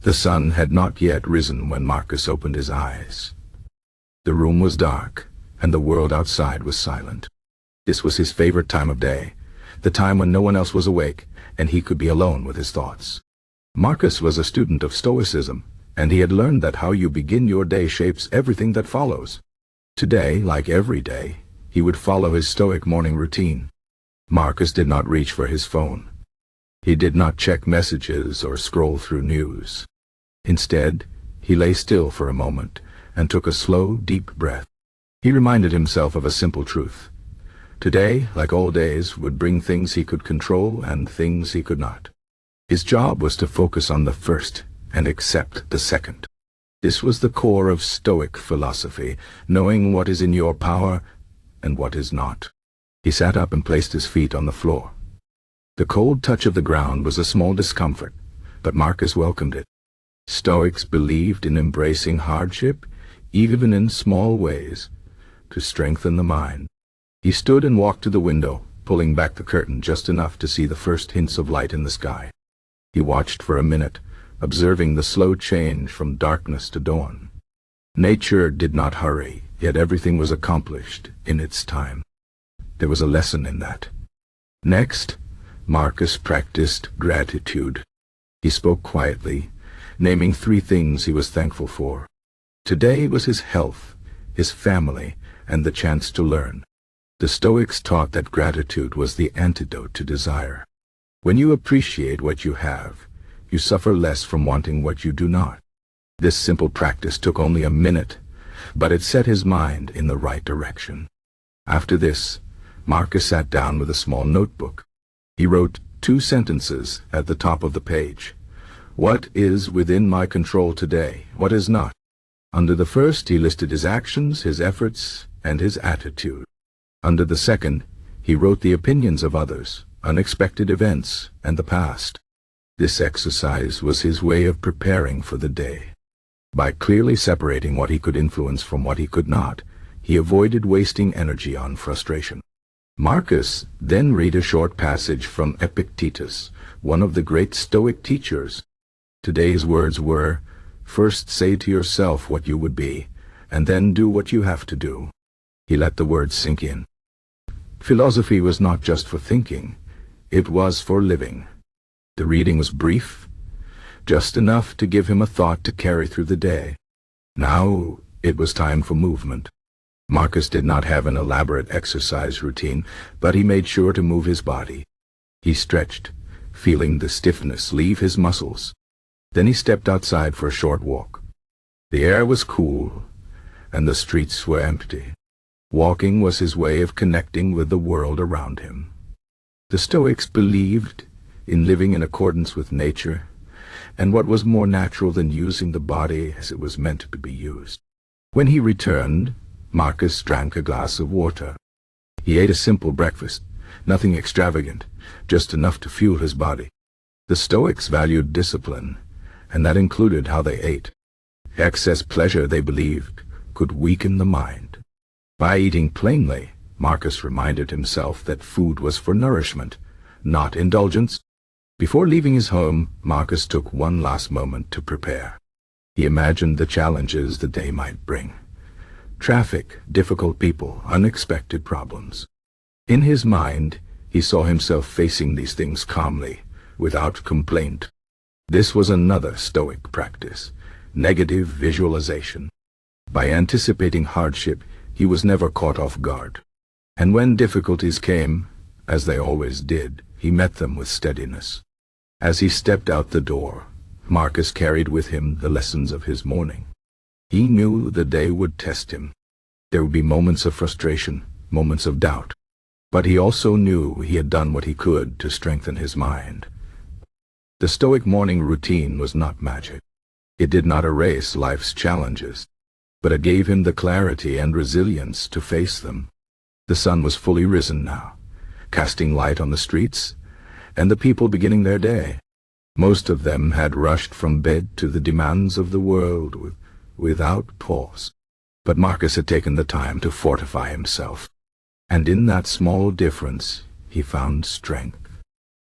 The sun had not yet risen when Marcus opened his eyes. The room was dark, and the world outside was silent. This was his favorite time of day, the time when no one else was awake, and he could be alone with his thoughts. Marcus was a student of Stoicism, and he had learned that how you begin your day shapes everything that follows. Today, like every day, he would follow his Stoic morning routine. Marcus did not reach for his phone. He did not check messages or scroll through news. Instead, he lay still for a moment and took a slow, deep breath. He reminded himself of a simple truth. Today, like all days, would bring things he could control and things he could not. His job was to focus on the first and accept the second. This was the core of Stoic philosophy, knowing what is in your power and what is not. He sat up and placed his feet on the floor. The cold touch of the ground was a small discomfort, but Marcus welcomed it. Stoics believed in embracing hardship, even in small ways, to strengthen the mind. He stood and walked to the window, pulling back the curtain just enough to see the first hints of light in the sky. He watched for a minute, observing the slow change from darkness to dawn. Nature did not hurry, yet everything was accomplished in its time. There was a lesson in that. Next, Marcus practiced gratitude. He spoke quietly, naming 3 things he was thankful for. Today was his health, his family, and the chance to learn. The Stoics taught that gratitude was the antidote to desire. When you appreciate what you have, you suffer less from wanting what you do not. This simple practice took only a minute, but it set his mind in the right direction. After this, Marcus sat down with a small notebook. He wrote 2 sentences at the top of the page. What is within my control today? What is not? Under the first, he listed his actions, his efforts, and his attitude. Under the second, he wrote the opinions of others, unexpected events, and the past. This exercise was his way of preparing for the day. By clearly separating what he could influence from what he could not, he avoided wasting energy on frustration. Marcus then read a short passage from Epictetus, one of the great Stoic teachers. Today's words were, "First say to yourself what you would be, and then do what you have to do." He let the words sink in. Philosophy was not just for thinking, it was for living. The reading was brief, just enough to give him a thought to carry through the day. Now it was time for movement. Marcus did not have an elaborate exercise routine, but he made sure to move his body. He stretched, feeling the stiffness leave his muscles. Then he stepped outside for a short walk. The air was cool, and the streets were empty. Walking was his way of connecting with the world around him. The Stoics believed in living in accordance with nature, and what was more natural than using the body as it was meant to be used. When he returned, Marcus drank a glass of water. He ate a simple breakfast, nothing extravagant, just enough to fuel his body. The Stoics valued discipline, and that included how they ate. Excess pleasure, they believed, could weaken the mind. By eating plainly, Marcus reminded himself that food was for nourishment, not indulgence. Before leaving his home, Marcus took one last moment to prepare. He imagined the challenges the day might bring. Traffic, difficult people, unexpected problems. In his mind, he saw himself facing these things calmly, without complaint. This was another Stoic practice, negative visualization. By anticipating hardship, he was never caught off guard. And when difficulties came, as they always did, he met them with steadiness. As he stepped out the door, Marcus carried with him the lessons of his morning. He knew the day would test him. There would be moments of frustration, moments of doubt. But he also knew he had done what he could to strengthen his mind. The Stoic morning routine was not magic. It did not erase life's challenges, but it gave him the clarity and resilience to face them. The sun was fully risen now, casting light on the streets, and the people beginning their day. Most of them had rushed from bed to the demands of the world without pause. But Marcus had taken the time to fortify himself, and in that small difference he found strength.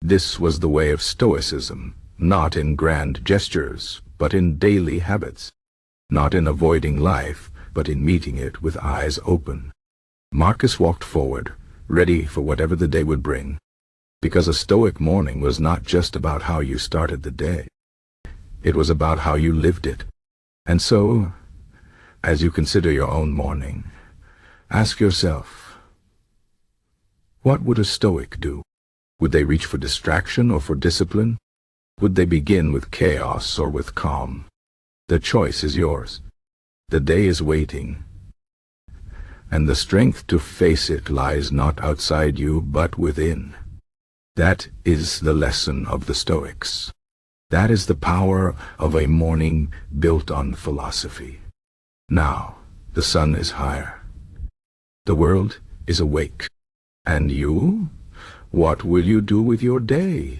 This was the way of Stoicism, not in grand gestures, but in daily habits. Not in avoiding life, but in meeting it with eyes open. Marcus walked forward, ready for whatever the day would bring. Because a Stoic morning was not just about how you started the day. It was about how you lived it. And so, as you consider your own morning, ask yourself, what would a Stoic do? Would they reach for distraction or for discipline? Would they begin with chaos or with calm? The choice is yours. The day is waiting, and the strength to face it lies not outside you, but within. That is the lesson of the Stoics. That is the power of a morning built on philosophy. Now, the sun is higher. The world is awake. And you? What will you do with your day?